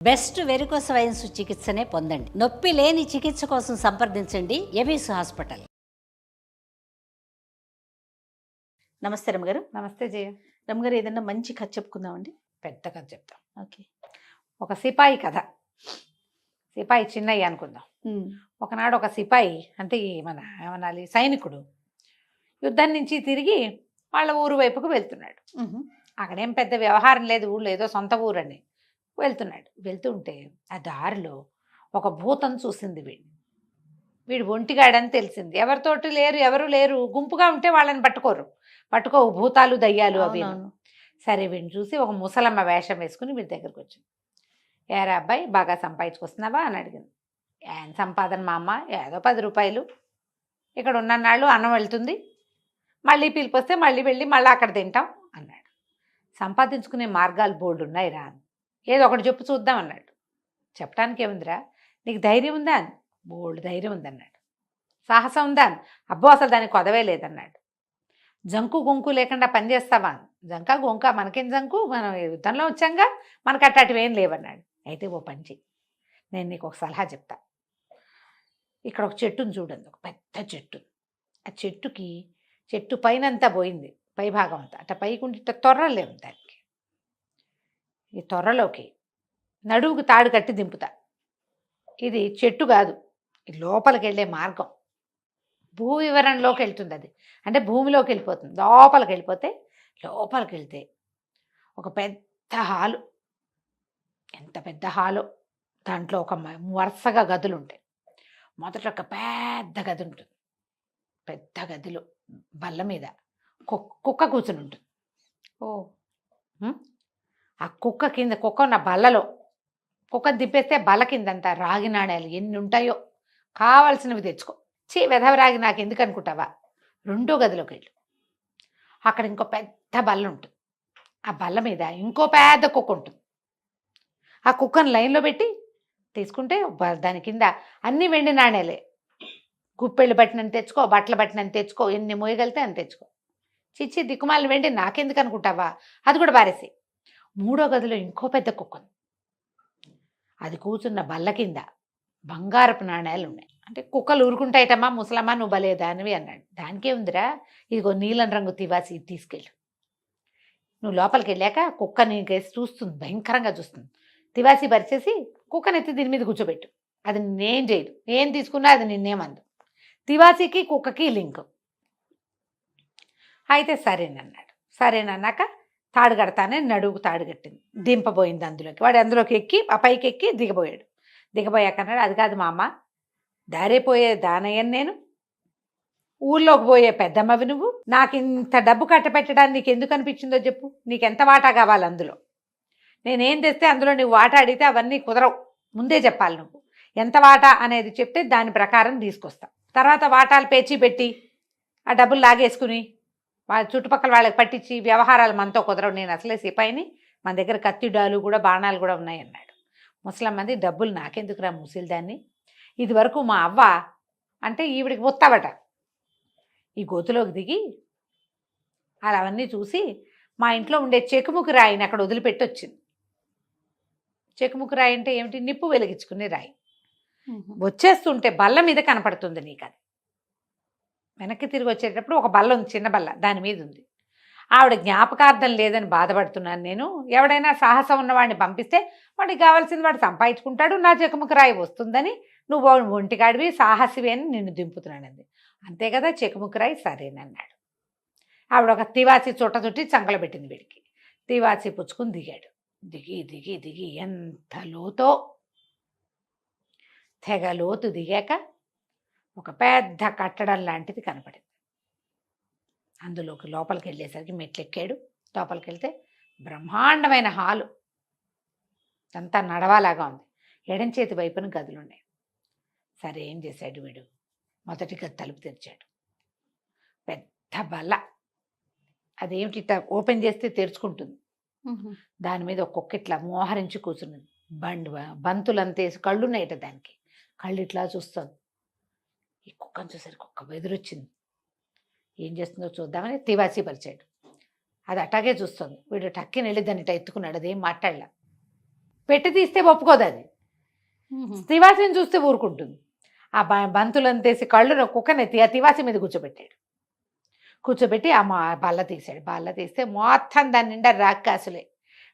Best varicose veins చికిత్సనే పొందండి. నొప్పి లేని చికిత్స కోసం సంప్రదించండి ఎవిస్ హాస్పిటల్. నమస్తే రమ్మగారు. నమస్తే జయ. రమ్మగారు, ఏదన్నా మంచి కథ చెప్పుకుందామండి. పెద్ద కథ చెప్తాం. ఓకే. ఒక సిపాయి కథ. సిపాయి చిన్నయ్య అనుకుందాం. ఒకనాడు ఒక సిపాయి అంటే మన ఏమనాలి సైనికుడు యుద్ధం నుంచి తిరిగి వాళ్ళ ఊరు వైపుకు వెళ్తున్నాడు. అక్కడేం పెద్ద వ్యవహారం లేదు, ఊళ్ళో ఏదో సొంత ఊరని వెళ్తున్నాడు. వెళ్తుంటే ఆ దారిలో ఒక భూతం చూసింది. వీడు ఒంటిగాడని తెలిసింది. ఎవరితోటి లేరు, ఎవరు లేరు, గుంపుగా ఉంటే వాళ్ళని పట్టుకోవు భూతాలు దయ్యాలు అవి. సరే వీడిని చూసి ఒక ముసలమ్మ వేషం వేసుకుని వీడి దగ్గరకు వచ్చింది. ఏరా అబ్బాయి, బాగా సంపాదించుకొస్తున్నావా అని అడిగింది. ఏం సంపాదన మా అమ్మ, ఏదో 10 రూపాయలు, ఇక్కడ ఉన్నన్నాళ్ళు అన్నం వెళ్తుంది, మళ్ళీ పిలిపొస్తే మళ్ళీ వెళ్ళి మళ్ళీ అక్కడ తింటాం అన్నాడు. సంపాదించుకునే మార్గాలు బోల్డ్ ఉన్నాయి రా, ఏదో ఒకటి చెప్పు చూద్దాం అన్నాడు. చెప్పడానికి ఏముందిరా, నీకు ధైర్యం ఉందా అని. బోల్డ్ ధైర్యం ఉందన్నాడు. సాహసం ఉందా అని. అబ్బో అసలు దానికి కొదవే లేదన్నాడు. జంకు గొంకు లేకుండా పని చేస్తావా అని. జంకా గొంక మనకేం జంకు, మనం యుద్ధంలో వచ్చాంగా, మనకు అట్టాటివి ఏం లేవన్నాడు. అయితే ఓ పని చెయ్యి, నేను నీకు ఒక సలహా చెప్తా. ఇక్కడ ఒక చెట్టును చూడండి, ఒక పెద్ద చెట్టు. ఆ చెట్టు పైన అంతా పోయింది, పై భాగం అంతా అట్ట పైకుంటే ఇట్ట తొర్రలేము దానికి. ఈ తొర్రలోకి నడువుకు తాడు కట్టి దింపుతా. ఇది చెట్టు కాదు, ఇది లోపలికి వెళ్ళే మార్గం. భూ వివరణలోకి వెళ్తుంది అది, అంటే భూమిలోకి వెళ్ళిపోతుంది. లోపలికి వెళ్తే ఒక పెద్ద హాలు. ఎంత పెద్ద హాలో, దాంట్లో ఒక వరుసగా గదులు ఉంటాయి. మొదట ఒక పెద్ద గది ఉంటుంది. పెద్ద గదిలో బల్ల మీద కుక్క కూర్చుని ఉంటుంది. ఆ కుక్క ఉన్న బల్లలో కుక్క దిప్పేస్తే బల్ల కిందంతా రాగి నాణ్యాలు ఎన్ని ఉంటాయో కావాల్సినవి తెచ్చుకో. వెధవరాగి నాకు ఎందుకు అనుకుంటావా. రెండో గదిలోకి వెళ్ళు, అక్కడ ఇంకో పెద్ద బల్ల ఉంటుంది. ఆ బల్ల మీద ఇంకో పెద్ద కుక్క ఉంటుంది. ఆ కుక్కను లైన్లో పెట్టి తీసుకుంటే దాని కింద అన్ని వెండి నాణ్యాలే. గుప్పెళ్ళు పట్టినని తెచ్చుకో, బట్టలు పట్టినని తెచ్చుకో, ఎన్ని మోయగలితే అని తెచ్చుకో. చిచ్చి దిక్కుమాలను వెండి నాకెందుకు అనుకుంటావా, అది కూడా బారేసి. మూడో గదిలో ఇంకో పెద్ద కుక్క ఉంది. అది కూర్చున్న బల్ల కింద బంగారపు నాణ్యాలు ఉన్నాయి. అంటే కుక్కలు ఊరుకుంటాయిటమ్మా, ముసలమ్మా నువ్వు బలేదా అనివి అన్నాడు. దానికే ఉందిరా, ఇదిగో నీలం రంగు తివాసి తీసుకెళ్ళు. నువ్వు లోపలికి వెళ్ళాక కుక్క నీకేసి చూస్తుంది, భయంకరంగా చూస్తుంది. తివాసి పరిచేసి కుక్కనెత్తి దీని మీద కూర్చోబెట్టు. అది నేనేం చేయదు, ఏం తీసుకున్నా అది నిన్నేమందు. తివాసికి కుక్కకి లింక్. అయితే సరేనన్నాక తాడు కడతానే నడువుకు తాడు కట్టింది, దింపబోయింది అందులోకి. వాడు అందులోకి ఎక్కి ఆ పైకి ఎక్కి దిగబోయాక అన్నాడు, అది కాదు మా అమ్మ, దారిపోయే దానయ్యను నేను, ఊళ్ళోకి పోయే పెద్దమ్మవి నువ్వు, నాకు ఇంత డబ్బు కట్టపెట్టడానికి నీకు ఎందుకు అనిపించిందో చెప్పు. నీకెంత వాటా కావాలి అందులో, నేనేం తెస్తే అందులో నువ్వు వాటా అడిగితే అవన్నీ కుదరవు. ముందే చెప్పాలి నువ్వు. ఎంత వాటా అనేది చెప్తే దాని ప్రకారం తీసుకొస్తా. తర్వాత వాటాలు పేచీ పెట్టి ఆ డబ్బులు లాగేసుకుని వాళ్ళ చుట్టుపక్కల వాళ్ళకి పట్టించి వ్యవహారాలు మనతో కుదరవు. నేను అసలే సిపాయిని, మన దగ్గర కత్తిడాలు కూడా బాణాలు కూడా ఉన్నాయి అన్నాడు. ముసలమ్మంది, డబ్బులు నాకెందుకురా ముసిల్దాన్ని, ఇది వరకు మా అవ్వ అంటే ఈవిడికి ముత్తావట. ఈ గోతులోకి దిగి అలా అవన్నీ చూసి మా ఇంట్లో ఉండే చెకుముకు రాయిని అక్కడ వదిలిపెట్టి వచ్చింది. చెకుముకు రాయి అంటే ఏమిటి, నిప్పు వెలిగించుకునే రాయి. వచ్చేస్తుంటే బల్ల మీద కనపడుతుంది నీకు. అది వెనక్కి తిరిగి వచ్చేటప్పుడు ఒక బల్ల ఉంది, చిన్న బల్ల, దాని మీద ఉంది. ఆవిడ జ్ఞాపకార్థం లేదని బాధపడుతున్నాను నేను. ఎవడైనా సాహసం ఉన్నవాడిని పంపిస్తే వాడికి కావాల్సింది వాడు సంపాదించుకుంటాడు, నా చెకుముకు రాయి వస్తుందని, నువ్వు ఒంటిగాడివి సాహసివి అని నిన్ను దింపుతున్నానంది. అంతే కదా, చెకుముకు రాయి సరేనన్నాడు. ఆవిడ ఒక తివాసి చుట్టి చంకలు పెట్టింది వీడికి. తివాసి పుచ్చుకుని దిగాడు. దిగి ఎంత లోతో, తెగ లోతు దిగాక ఒక పెద్ద కట్టడం లాంటిది కనపడింది. అందులోకి లోపలికి వెళ్ళేసరికి మెట్లు ఎక్కాడు. లోపలికి వెళ్తే బ్రహ్మాండమైన హాలు, అంతా నడవాలాగా ఉంది. ఎడం చేతి వైపున గదులున్నాయి. సరే ఏం చేశాడు వీడు, మొదటి గది తలుపు తెరిచాడు. పెద్ద బల్ల, అదేమిటి ఓపెన్ చేస్తే తెరుచుకుంటుంది. దాని మీద ఒక కుక్క ఇట్లా మోహరించి కూర్చున్నది. బంతులంతేసి కళ్ళున్నాయట దానికి. కళ్ళు ఇట్లా చూస్తుంది. ఈ కుక్కను చూసరికి కుక్క బెదిరొచ్చింది. ఏం చేస్తుందో చూద్దామని తివాసి పరిచాడు. అది అట్టాగే చూస్తుంది. వీడు టక్కిని వెళ్ళి దాన్ని ఎత్తుకున్నాడు. అదేం మాట్లాడలే. పెట్టి తీస్తే ఒప్పుకోదు అది. తివాసిని చూస్తే ఊరుకుంటుంది. ఆ బంతులను తీసి కళ్ళు కుక్కనెత్తి ఆ తివాసి మీద కూర్చోబెట్టి ఆ బల్ల తీసాడు. బల్ల తీస్తే మొత్తం దాని నిండా రాక్కాసులే.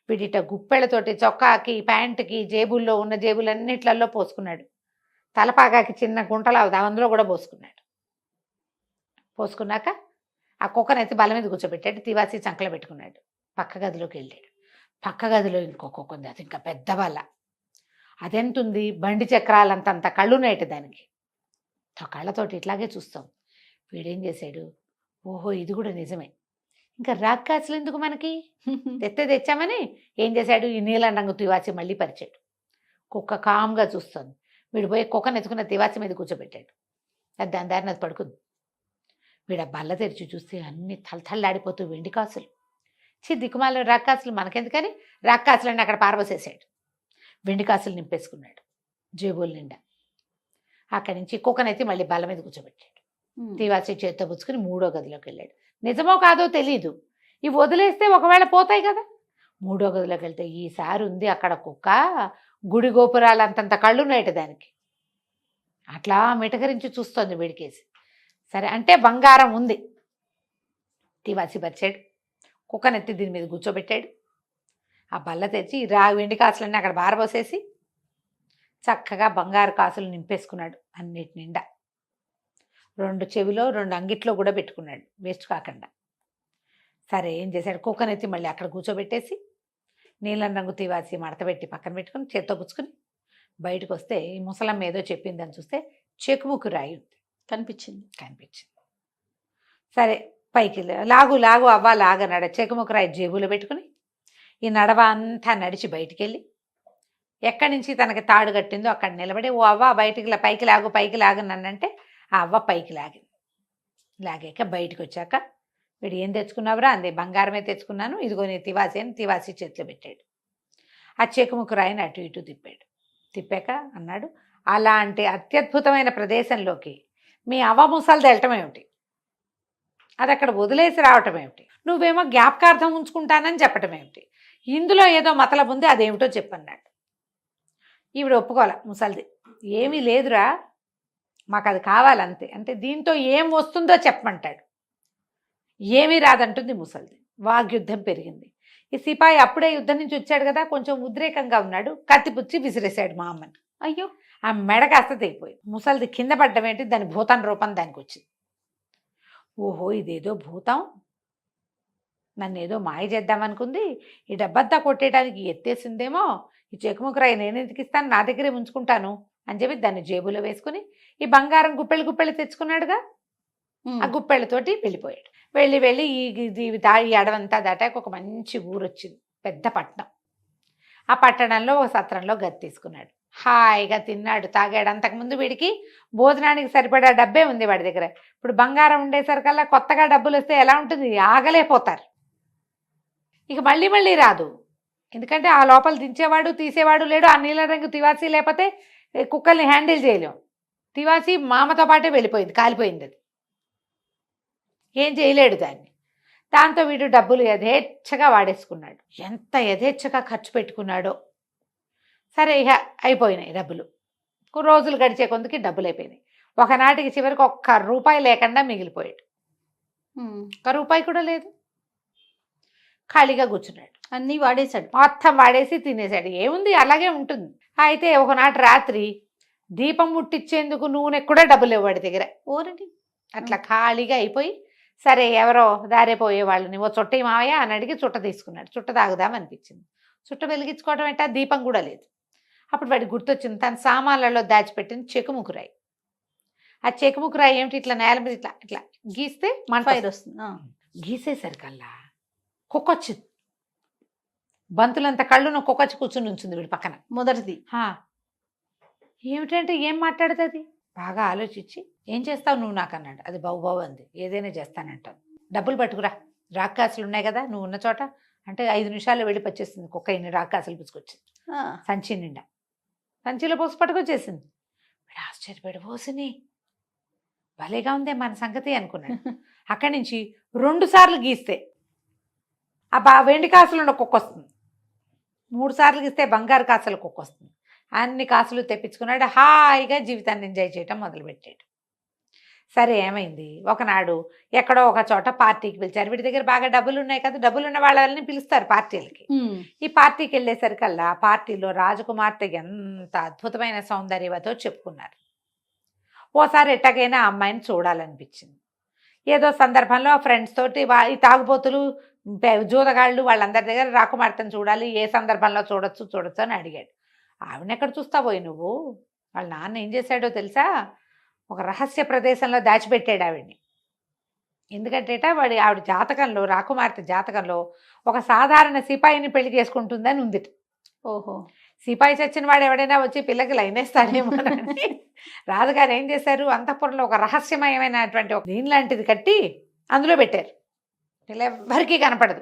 వీడిట గుప్పెళ్ళతోటి చొక్కాకి ప్యాంటుకి జేబుల్లో ఉన్న జేబులన్నిట్లలో పోసుకున్నాడు. తలపాగాకి చిన్న గుంటలు అందులో కూడా పోసుకున్నాక ఆ కుక్కనెత్తి బల్ల మీద కూర్చోబెట్టాడు. తివాసి చంకలో పెట్టుకున్నాడు. పక్క గదిలోకి వెళ్ళాడు. పక్క గదిలో ఇంకో కుక్క ఉంది. అది ఇంకా పెద్ద బల్ల. అదెంతుంది, బండి చక్రాలంతంత కళ్ళునేటి దానికి. కళ్ళతోటి ఇట్లాగే చూస్తాం. వీడేం చేశాడు, ఓహో ఇది కూడా నిజమే, ఇంకా రాక్కాసులు ఎందుకు మనకి, తెచ్చామని ఏం చేశాడు, ఈ నీలం రంగు తివాచి మళ్ళీ పరిచాడు. కుక్క కామ్గా చూస్తుంది. వీడు పోయి కుక్కను ఎత్తుకున్న తివాచి మీద కూర్చోబెట్టాడు. అది దాని దారిని అది పడుకుంది. వీడు ఆ బల్ల తెరిచి చూస్తే అన్ని తలతల్లాడిపోతూ వెండి కాసులు. దిక్కుమాల రాక్కాసులు మనకెందుకని రాక్కాసులన్నీ అక్కడ పారబోసేసాడు. వెండి కాసులు నింపేసుకున్నాడు జేబుల నిండా. అక్కడి నుంచి కుక్కనైతే మళ్ళీ బల్ల మీద కూర్చోబెట్టాడు. తివాచి చేత్తో పుచ్చుకుని 3వ గదిలోకి వెళ్ళాడు. నిజమో కాదో తెలీదు, ఇవి వదిలేస్తే ఒకవేళ పోతాయి కదా. 3వ గదిలోకి వెళ్తే ఈసారి ఉంది అక్కడ కుక్క, గుడి గోపురాలు అంతంత కళ్ళున్నాయట దానికి. అట్లా మిటకరించి చూస్తోంది వీడికేసి. సరే అంటే బంగారం ఉంది. తివాచి పరిచాడు. కుక్కనెత్తి దీని మీద కూర్చోబెట్టాడు. ఆ బల్ల తెచ్చి వెండి కాసులన్నీ అక్కడ బారబోసేసి చక్కగా బంగారు కాసులు నింపేసుకున్నాడు అన్నిటి నిండా. 2 చెవిలో 2 అంగిట్లో కూడా పెట్టుకున్నాడు వేస్ట్ కాకుండా. సరే ఏం చేశాడు, కుక్కనెత్తి మళ్ళీ అక్కడ కూర్చోబెట్టేసి నీలం రంగు తివాచి మడతపెట్టి పక్కన పెట్టుకుని చేత్తో పుచ్చుకుని బయటకు వస్తే ఈ ముసలమ్మ ఏదో చెప్పిందని చూస్తే చెకుముకు రాయి ఉంది. కనిపించింది. సరే పైకి లాగు అవ్వ లాగన్నాడు. చెకుముకు రాయి జేబులో పెట్టుకుని ఈ నడవ అంతా నడిచి బయటికి వెళ్ళి ఎక్కడి నుంచి తనకి తాడు కట్టిందో అక్కడ నిలబడి, ఓ అవ్వ బయటికి పైకి లాగనంటే ఆ అవ్వ పైకి లాగాక బయటకు వచ్చాక వీడు ఏం తెచ్చుకున్నావురా అంది. బంగారమే తెచ్చుకున్నాను, ఇదిగో నీ తివాసి అని తివాసి చేతిలో పెట్టాడు. ఆ చెకుముకు రాయిని అటు ఇటు తిప్పాక అన్నాడు, అలాంటి అత్యద్భుతమైన ప్రదేశంలోకి మీ అవ్వ ముసలిది వెళ్ళటం ఏమిటి, అది అక్కడ వదిలేసి రావటం ఏమిటి, నువ్వేమో జ్ఞాపకార్థం ఉంచుకుంటానని చెప్పటం ఏమిటి, ఇందులో ఏదో మతలబు ఉంది, అదేమిటో చెప్పన్నాడు. ఈవిడ ఒప్పుకోలే ముసలిది. ఏమీ లేదురా, మాకు అది కావాలంతే. అంటే దీంతో ఏం వస్తుందో చెప్పమంటాడు. ఏమీ రాదంటుంది ముసలిది. వాగ్యుద్ధం పెరిగింది. ఈ సిపాయి అప్పుడే యుద్ధం నుంచి వచ్చాడు కదా, కొంచెం ఉద్రేకంగా ఉన్నాడు. కత్తిపుచ్చి విసిరేశాడు మా అమ్మని. అయ్యో, ఆ మెడ కాస్త తెగిపోయింది. ముసలిది కింద పడ్డం ఏంటి, దాని భూతం రూపం దానికి వచ్చింది. ఓహో ఇదేదో భూతం నన్ను ఏదో మాయ చేద్దామనుకుంది, ఈ డబ్బంతా కొట్టేయడానికి ఎత్తేసిందేమో, ఈ చెకుముకురాయి నేను ఎందుకు ఇస్తాను, నా దగ్గరే ఉంచుకుంటాను అని చెప్పి దాన్ని జేబులో వేసుకుని ఈ బంగారం గుప్పెళ్ళు తెచ్చుకున్నాడుగా, ఆ గుప్పెళ్ళతోటి వెళ్ళిపోయాడు. వెళ్ళి ఈ అడవంతా దాటాక ఒక మంచి ఊరు వచ్చింది, పెద్ద పట్టణం. ఆ పట్టణంలో ఒక సత్రంలో గది తీసుకున్నాడు. హాయిగా తిన్నాడు, తాగాడు. అంతకుముందు వీడికి భోజనానికి సరిపడా డబ్బే ఉంది వాడి దగ్గర. ఇప్పుడు బంగారం ఉండేసరికల్లా కొత్తగా డబ్బులు వస్తే ఎలా ఉంటుంది, ఆగలేకపోతారు. ఇక మళ్ళీ రాదు. ఎందుకంటే ఆ లోపల దించేవాడు తీసేవాడు లేడు. ఆ నీలం రంగు తివాసి లేకపోతే కుక్కల్ని హ్యాండిల్ చేయలేం. తివాసి మామతో పాటే వెళ్ళిపోయింది, కాలిపోయింది. అది ఏం చేయలేడు దాన్ని. దాంతో వీడు డబ్బులు యథేచ్ఛగా వాడేసుకున్నాడు. ఎంత యథేచ్ఛగా ఖర్చు పెట్టుకున్నాడో. సరే ఇక అయిపోయినాయి డబ్బులు. రోజులు గడిచే కొందుకి డబ్బులు అయిపోయినాయి. ఒకనాటికి చివరికి ₹1 లేకుండా మిగిలిపోయాడు. ₹1 కూడా లేదు. ఖాళీగా కూర్చున్నాడు. అన్నీ వాడేశాడు, మొత్తం వాడేసి తినేశాడు. ఏముంది అలాగే ఉంటుంది. అయితే ఒకనాటి రాత్రి దీపం ముట్టించేందుకు నూనె కూడా డబ్బులు ఇవ్వడి దగ్గర. ఓరండి. అట్లా ఖాళీగా అయిపోయి సరే ఎవరో దారే పోయే వాళ్ళని ఓ చుట్ట మావయ్య అని అడిగి చుట్ట తీసుకున్నాడు. చుట్ట తాగుదామనిపించింది. చుట్ట వెలిగించుకోవడం ఏంటా, దీపం కూడా లేదు. అప్పుడు వాడికి గుర్తొచ్చింది తన సామాన్లలో దాచిపెట్టిన చెకుముకురాయి. ఆ చెకుముకురాయి ఏమిటి, ఇట్లా నేల మీద ఇట్లా గీస్తే ఫైర్ వస్తుంది. గీసేసరికల్లా కుక్కొచ్చింది. బంతులంత కళ్ళున కుక్కొచ్చి కూర్చుని ఉంచుంది వీడి పక్కన. మొదటిది ఏమిటంటే ఏం మాట్లాడుతుంది. బాగా ఆలోచించి ఏం చేస్తావు నువ్వు నాకు అన్నాడు. అది బావు అంది. ఏదైనా చేస్తానంటాను, డబ్బులు పట్టుకురా, రాక్కాసులు ఉన్నాయి కదా నువ్వు ఉన్న చోట అంటే 5 నిమిషాల్లో వెళ్ళి పచ్చేసింది. కుక్క ఇన్ని రాక్కాసులు పుచ్చుకొచ్చింది సంచి నిండా. సంచిలో పోసి పట్టుకొచ్చేసింది. వీడు ఆశ్చర్యపడి, పోసిని భలేగా ఉందే మన సంగతి అనుకున్నాడు. అక్కడి నుంచి 2 సార్లు గీస్తే ఆ వెండి కాసులు ఉన్న కుక్క వస్తుంది. 3 సార్లు ఇస్తే బంగారు కాసులు కుక్క వస్తుంది. అన్ని కాసులు తెప్పించుకున్నాడు. హాయిగా జీవితాన్ని ఎంజాయ్ చేయటం మొదలుపెట్టాడు. సరే ఏమైంది, ఒకనాడు ఎక్కడో ఒక చోట పార్టీకి పిలిచారు. వీడి దగ్గర బాగా డబ్బులు ఉన్నాయి కదా, డబ్బులు ఉన్న వాళ్ళని పిలుస్తారు పార్టీలకి. ఈ పార్టీకి వెళ్ళేసరికల్లా పార్టీలో రాజకుమార్తె ఎంత అద్భుతమైన సౌందర్యవతో చెప్పుకున్నారు. ఓసారి ఎట్టగైనా ఆ అమ్మాయిని చూడాలనిపించింది. ఏదో సందర్భంలో ఫ్రెండ్స్ తోటి ఈ తాగుబోతులు జూదగాళ్ళు వాళ్ళందరి దగ్గర రాకుమార్తెను చూడాలి, ఏ సందర్భంలో చూడొచ్చు అని అడిగాడు. ఆవిడని ఎక్కడ చూస్తావోయ్ నువ్వు, వాళ్ళ నాన్న ఏం చేశాడో తెలుసా, ఒక రహస్య ప్రదేశంలో దాచిపెట్టాడు ఆవిడ్ని. ఎందుకంటే ఆవిడ జాతకంలో, రాకుమార్తె జాతకంలో ఒక సాధారణ సిపాయిని పెళ్లి చేసుకుంటుందని ఉంది. ఓహో, సిపాయి చచ్చిన వాడు ఎవడైనా వచ్చి పిల్లకి లైనేస్తాడేమో అని రాజుగారు ఏం చేశారు, అంతఃపురంలో ఒక రహస్యమయమైనటువంటి ఒక దీని లాంటిది కట్టి అందులో పెట్టారు. పిల్ల ఎవ్వరికీ కనపడదు.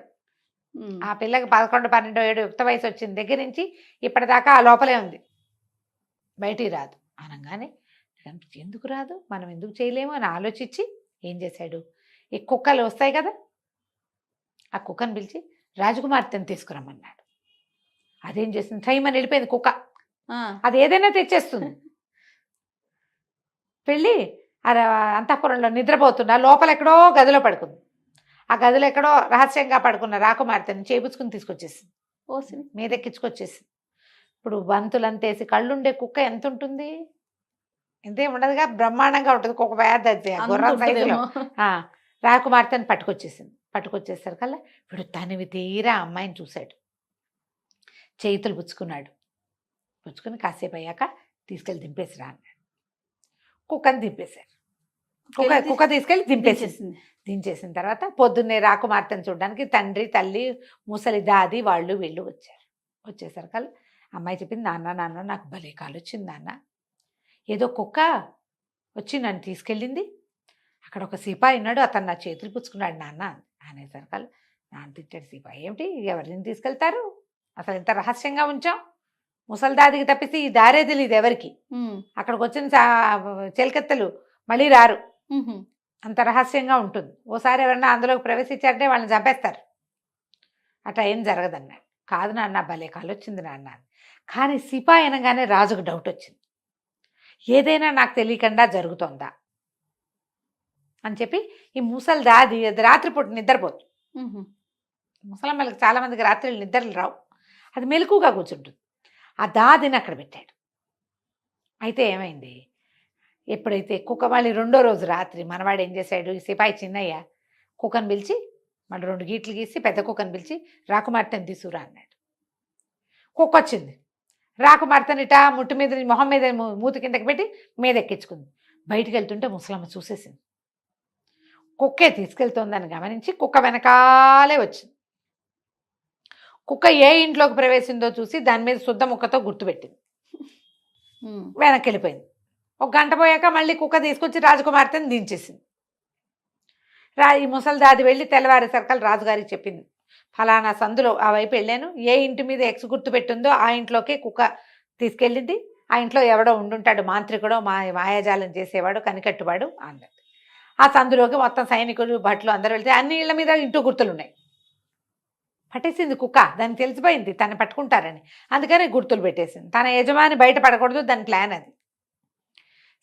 ఆ పిల్లకి 11, 12 ఏడు యుక్త వయసు వచ్చిన దగ్గర నుంచి ఇప్పటిదాకా ఆ లోపలే ఉంది, బయటికి రాదు. అనగానే ఎందుకు రాదు, మనం ఎందుకు చేయలేము అని ఆలోచించి ఏం చేశాడు, ఈ కుక్కలు వస్తాయి కదా, ఆ కుక్కను పిలిచి రాజకుమార్తెను తీసుకురమ్మన్నాడు. అదేం చేస్తుంది, టైం అని వెళ్ళిపోయింది కుక్క. అది ఏదైనా తెచ్చేస్తుంది. వెళ్ళి అంతఃపురంలో నిద్రపోతున్నా లోపల ఎక్కడో గదిలో పడుకుంది. ఆ గదిలో ఎక్కడో రహస్యంగా పడుకున్న రాకుమార్తెని చేపుచ్చుకుని తీసుకొచ్చేసింది, మీదెక్కించుకొచ్చేసింది. ఇప్పుడు బంతులంతేసి కళ్ళుండే కుక్క ఎంత ఉంటుంది, ఇంతే ఉండదుగా, బ్రహ్మాండంగా ఉంటుంది కుక్క, పెద్ద గుర్రం సైజులో. రాకుమార్తెని పట్టుకొచ్చేసరికల్లా ఇప్పుడు తనివి తీరా అమ్మాయిని చూశాడు. చేతులు పుచ్చుకుని కాసేపు అయ్యాక తీసుకెళ్ళి దింపేసిరా అన్నాడు. కుక్కని దింపేశారు. కుక్క తీసుకెళ్ళి దించేసిన తర్వాత పొద్దున్నే రాకుమార్తెను చూడడానికి తండ్రి, తల్లి, ముసలి దాది వాళ్ళు వీళ్ళు వచ్చారు. వచ్చేసరికల్లా అమ్మాయి చెప్పింది, నాన్న నాకు భలే కాలు వచ్చింది నాన్న, ఏదో కుక్క వచ్చి నన్ను తీసుకెళ్ళింది, అక్కడ ఒక సిపాయి ఉన్నాడు, అతను నా చేతులు పుచ్చుకున్నాడు నాన్న అనేసరికల్లా నాన్న తిట్టాడు. సిపాయి ఏమిటి, ఎవరిని తీసుకెళ్తారు, అసలు ఎంత రహస్యంగా ఉంచాం, ముసలిదాదికి తప్పిస్తే ఈ దారే తెలియదు ఎవరికి, అక్కడికి వచ్చిన చెలికెత్తలు మళ్ళీ రారు, అంత రహస్యంగా ఉంటుంది, ఓసారి ఎవరన్నా అందులోకి ప్రవేశించారంటే వాళ్ళని చంపేస్తారు, అట్లా ఏం జరగదన్నాడు. కాదు నాన్న, భలే కాలు వచ్చింది నాన్న. కానీ సిపాయి అనగానే రాజుకు డౌట్ వచ్చింది, ఏదైనా నాకు తెలియకుండా జరుగుతోందా అని చెప్పి ఈ ముసలి దాది రాత్రిపూట నిద్రపోదు. ముసలమ్మలకి చాలామందికి రాత్రులు నిద్రలు రావు, అది మెలకుగా కూర్చుంటుంది. ఆ దాదిని అక్కడ పెట్టాడు. అయితే ఏమైంది, ఎప్పుడైతే కుక్క మళ్ళీ 2వ రోజు రాత్రి మనవాడు ఏం చేశాడు, ఈ సిపాయి చిన్నయ్య కుక్కను పిలిచి మళ్ళీ 2 గీట్లు గీసి పెద్ద కుక్కను పిలిచి రాకుమార్తెను తీసుకురా అన్నాడు. కుక్క వచ్చింది, రాకుమార్తెని ఇటా ముట్టు మీద మొహం మీద మూతి కిందకి పెట్టి మీద ఎక్కించుకుంది. బయటికి వెళ్తుంటే ముసలమ్మ చూసేసింది, కుక్కే తీసుకెళ్తోందని గమనించి కుక్క వెనకాలే వచ్చింది. కుక్క ఏ ఇంట్లోకి ప్రవేశిందో చూసి దాని మీద శుద్ధ ముక్కతో గుర్తుపెట్టింది, వెనక్కి వెళ్ళిపోయింది. 1 గంట పోయాక మళ్ళీ కుక్క తీసుకొచ్చి రాజకుమార్తెను దించేసింది. ఈ ముసలి దాది వెళ్ళి తెల్లవారి సర్కల్ రాజుగారికి చెప్పింది, ఫలానా సందులో ఆ వైపు వెళ్ళాను, ఏ ఇంటి మీద ఎక్స్ గుర్తు పెట్టిందో ఆ ఇంట్లోకే కుక్క తీసుకెళ్ళింది, ఆ ఇంట్లో ఎవడో ఉండుంటాడు, మాంత్రికుడో మాయాజాలం చేసేవాడు, కనికట్టువాడు అన్నట్టు. ఆ సందులోకి మొత్తం సైనికులు భట్లు అందరూ వెళ్తే అన్ని ఇళ్ల మీద ఇంటూ గుర్తులు ఉన్నాయి. పట్టేసింది కుక్క, దానికి తెలిసిపోయింది తను పట్టుకుంటారని, అందుకని గుర్తులు పెట్టేసింది. తన యజమాని బయట పడకూడదు, దాని ప్లాన్ అది.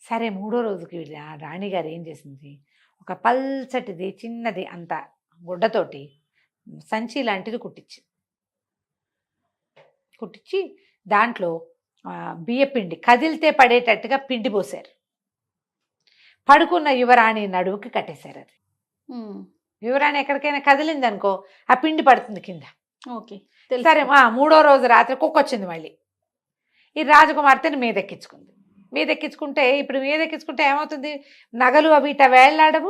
సరే 3వ రోజుకి ఆ రాణిగారు ఏం చేసింది, ఒక పల్చటిది చిన్నది అంత గుడ్డతోటి సంచి లాంటిది కుట్టించి దాంట్లో బియ్యపిండి కదిలితే పడేటట్టుగా పిండి పోసారు. పడుకున్న యువరాణి నడువుకి కట్టేశారు. అది యువరాణి ఎక్కడికైనా కదిలింది అనుకో ఆ పిండి పడుతుంది కింద. ఓకే, సరే 3వ రోజు రాత్రి కుక్క వచ్చింది, మళ్ళీ ఈ రాజకుమార్తెని మీదెక్కించుకుంటే ఇప్పుడు మీదెక్కించుకుంటే ఏమవుతుంది, నగలు అవి ఇట వేళ్లాడవు,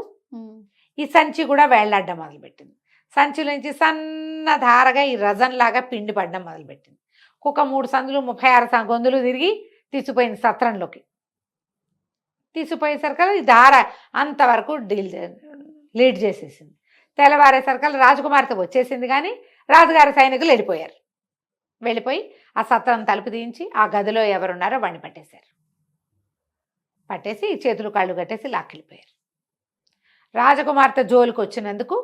ఈ సంచి కూడా వేళ్లాడడం మొదలుపెట్టింది. సంచిలోంచి సన్న ధారగా ఈ రజన్లాగా పిండి పడడం మొదలుపెట్టింది. కుక్క 3 సందులు 36 గొంతులు తిరిగి తీసిపోయింది సత్రంలోకి. తీసిపోయేసరికి ఈ ధార అంతవరకు లీడ్ చేసేసింది. తెల్లవారేసరికి రాజకుమార్తె వచ్చేసింది, కానీ రాజుగారి సైనికులు వెళ్ళిపోయి ఆ సత్రం తలుపు తీయించి ఆ గదిలో ఎవరున్నారో వాడిని పట్టేసి చేతులు కాళ్ళు కట్టేసి లాక్కెళ్ళిపోయారు. రాజకుమార్తె జోలికి వచ్చినందుకు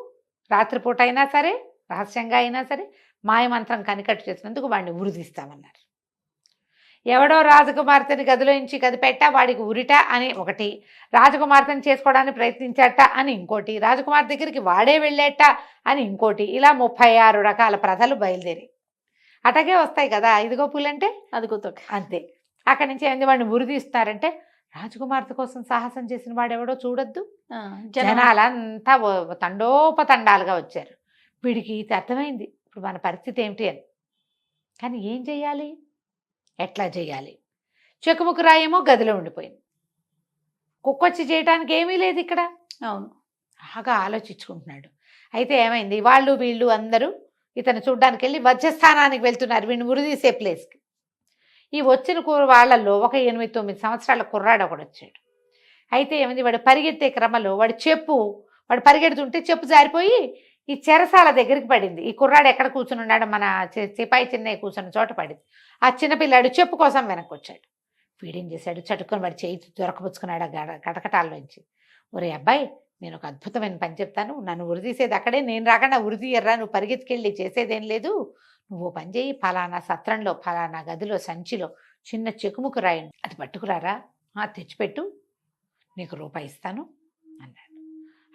రాత్రిపూట అయినా సరే, రహస్యంగా అయినా సరే మాయమంత్రం కనికట్టు చేసినందుకు వాడిని ఉరిదీస్తామన్నారు. ఎవడో రాజకుమార్తెని గదిలోంచి కదిపెట్ట వాడికి ఉరిట అని ఒకటి, రాజకుమార్తెని చేసుకోవడానికి ప్రయత్నించాట అని ఇంకోటి, రాజకుమార్ దగ్గరికి వాడే వెళ్ళేట అని ఇంకోటి, ఇలా 36 రకాల ప్రథలు బయలుదేరి అటగే వస్తాయి కదా ఇదిగో పూలంటే అదిగో తొక్క. అంతే. అక్కడి నుంచి ఏంది వాడిని ఉరిదీస్తున్నారంటే రాజకుమార్తె కోసం సాహసం చేసిన వాడెవడో చూడొద్దు. జనాలంతా తండోపతండాలుగా వచ్చారు. వీడికి ఇది అర్థమైంది ఇప్పుడు మన పరిస్థితి ఏమిటి అని. కానీ ఏం చెయ్యాలి, ఎట్లా చేయాలి? చెక్కుముక్కు రాయేమో గదిలో ఉండిపోయింది. కుక్కొచ్చి చేయటానికి ఏమీ లేదు ఇక్కడ. అవును, బాగా ఆలోచించుకుంటున్నాడు. అయితే ఏమైంది, వాళ్ళు వీళ్ళు అందరూ ఇతను చూడ్డానికి వెళ్ళి వజ్రస్థానానికి వెళ్తున్నారు, వీడిని ఉరిదీసే ప్లేస్కి. ఈ వచ్చిన వాళ్ళల్లో ఒక 8-9 సంవత్సరాల కుర్రాడు ఒకడు వచ్చాడు. అయితే ఏమైంది, వాడు పరిగెత్తే క్రమంలో వాడు పరిగెడుతుంటే చెప్పు జారిపోయి ఈ చెరసాల దగ్గరికి పడింది. ఈ కుర్రాడు ఎక్కడ కూర్చుని ఉన్నాడు, మన సిపాయి చిన్నయ్య కూర్చున్న చోట పడింది. ఆ చిన్నపిల్లాడు చెప్పు కోసం వెనక్కి వచ్చాడు. వీడేం చేశాడు, చటుకొని వాడి చేయి దొరకపుచ్చుకున్నాడు ఆ కటకటాల్లోంచి. ఒరే అబ్బాయి, నేను ఒక అద్భుతమైన పని చెప్తాను, నన్ను ఉరిదీసేది అక్కడే, నేను రాకుండా ఉరిదీయర్రా, నువ్వు పరిగెత్తుకెళ్ళి చేసేదేం లేదు, నువ్వు పని చేయి, ఫలానా సత్రంలో ఫలానా గదిలో సంచిలో చిన్న చెక్కుముక్కు రాయండి, అది పట్టుకురారా, తెచ్చిపెట్టు, నీకు రూపాయి ఇస్తాను అన్నాడు.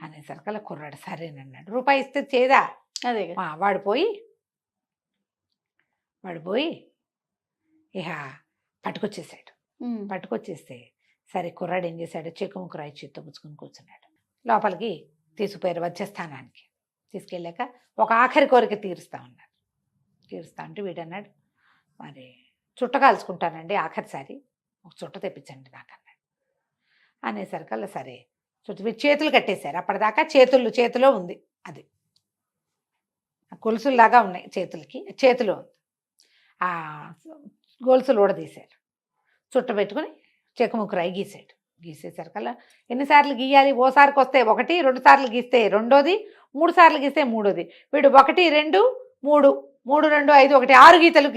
అనేసరికల్లా కుర్రాడు సరేనన్నాడు. రూపాయి ఇస్తే చేదా? అదే. వాడు పోయి ఇక పట్టుకొచ్చేస్తే సరే కుర్రాడు ఏం చేశాడు, చెక్కుముక్కు రాయి చేత్తో పుచ్చుకొని కూర్చున్నాడు. లోపలికి తీసుకుపోయారు వజ్రస్థానానికి. తీసుకెళ్ళాక ఒక ఆఖరి కోరిక తీరుస్తా అంటే వీడన్నాడు, మరి చుట్ట కాల్చుకుంటానండి ఆఖరిసారి, ఒక చుట్ట తెప్పించండి నాకు అన్నాడు. అనేసరికల్లా సరే చుట్టూ చేతులు కట్టేశారు. అప్పటిదాకా చేతిలో ఉంది, అది గొలుసుల్లాగా ఉన్నాయి చేతిలో ఉంది. ఆ గొలుసులు ఊడదీశారు, చుట్టబెట్టుకుని చెక్కుముక్కు రాయి గీసేసరికల్లా ఎన్నిసార్లు గీయాలి, ఓసారికి వస్తే 1, 2 సార్లు గీస్తే 2ోది, 3 సార్లు గీస్తే 3ోది. వీడు 1, 2, 3, 3, 2, 5, 1, 6 గీతలు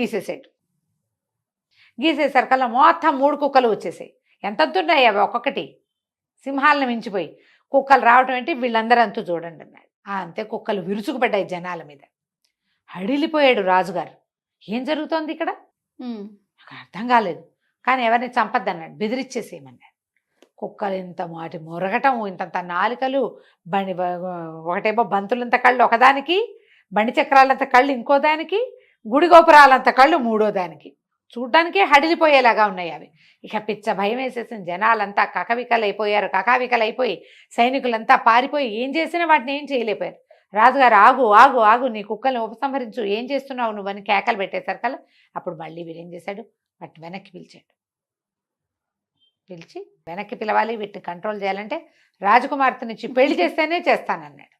గీసేసరికల్లా మొత్తం 3 కుక్కలు వచ్చేసాయి. ఎంతతున్నాయి అవి ఒక్కొక్కటి, సింహాలను మించిపోయి కుక్కలు రావటం ఏంటి, వీళ్ళందరూ అంతూ చూడండి అన్నాడు. అంతే కుక్కలు విరుచుకుపడ్డాయి జనాల మీద. హడిలిపోయాడు రాజుగారు, ఏం జరుగుతోంది ఇక్కడ, నాకు అర్థం కాలేదు. కానీ ఎవరిని చంపద్దన్నాడు, బెదిరిచ్చేసేయమన్నాడు. కుక్కలు ఇంత మాటి మొరగటం, ఇంతంత నాలుకలు, ఒకటేమో బంతులంత కళ్ళు ఒకదానికి, బండి చక్రాలంత కళ్ళు ఇంకో దానికి, గుడి గోపురాలంత కళ్ళు 3ో దానికి. చూడ్డానికే హడిలిపోయేలాగా ఉన్నాయి అవి. ఇక పిచ్చ భయం వేసేసిన జనాలంతా కకావికలైపోయి సైనికులంతా పారిపోయి ఏం చేసినా వాటిని ఏం చేయలేకపోయారు. రాజుగారు ఆగు ఆగు ఆగు, నీ కుక్కల్ని ఉపసంహరించు, ఏం చేస్తున్నావు నువ్వని కేకలు పెట్టేసరికల్లా అప్పుడు మళ్ళీ వీరేం చేశాడు, వాటిని వెనక్కి పిలిచి వెనక్కి పిలవాలి, వీటిని కంట్రోల్ చేయాలంటే రాజకుమార్తెనిచ్చి పెళ్లి చేస్తేనే చేస్తానన్నాడు.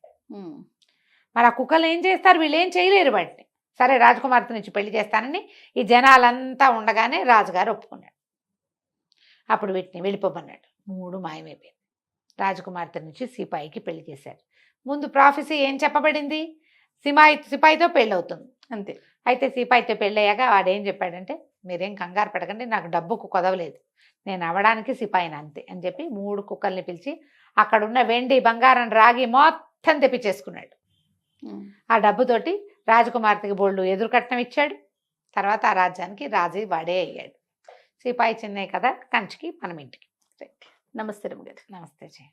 మరి ఆ కుక్కలు ఏం చేస్తారు, వీళ్ళు ఏం చేయలేరు వాటిని. సరే రాజకుమార్తెనిచ్చి పెళ్లి చేస్తానని ఈ జనాలంతా ఉండగానే రాజుగారు ఒప్పుకున్నాడు. అప్పుడు వీటిని వెళ్ళిపోమన్నాడు. 3 మాయమైపోయింది. రాజకుమార్తె నుంచి సిపాయికి పెళ్లి చేశారు. ముందు ప్రాఫెసీ ఏం చెప్పబడింది, సిపాయితో పెళ్ళవుతుంది అంతే. అయితే సిపాయితో పెళ్ళయ్యాక వాడేం చెప్పాడంటే, మీరేం కంగారు పడకండి, నాకు డబ్బుకు కొదవలేదు, నేను అవ్వడానికి సిపాయిని అంతే అని చెప్పి 3 కుక్కల్ని పిలిచి అక్కడున్న వెండి బంగారం రాగి మొత్తం తెప్పించేసుకున్నాడు. ఆ డబ్బుతోటి రాజకుమార్తెకి బోళ్ళు ఎదురుకట్నం ఇచ్చాడు. తర్వాత ఆ రాజ్యానికి రాజు వాడే అయ్యాడు. సిపాయి చిన్నయ్య కథ కంచికి మనం ఇంటికి. నమస్తే రమ్య గారు. నమస్తే జయ.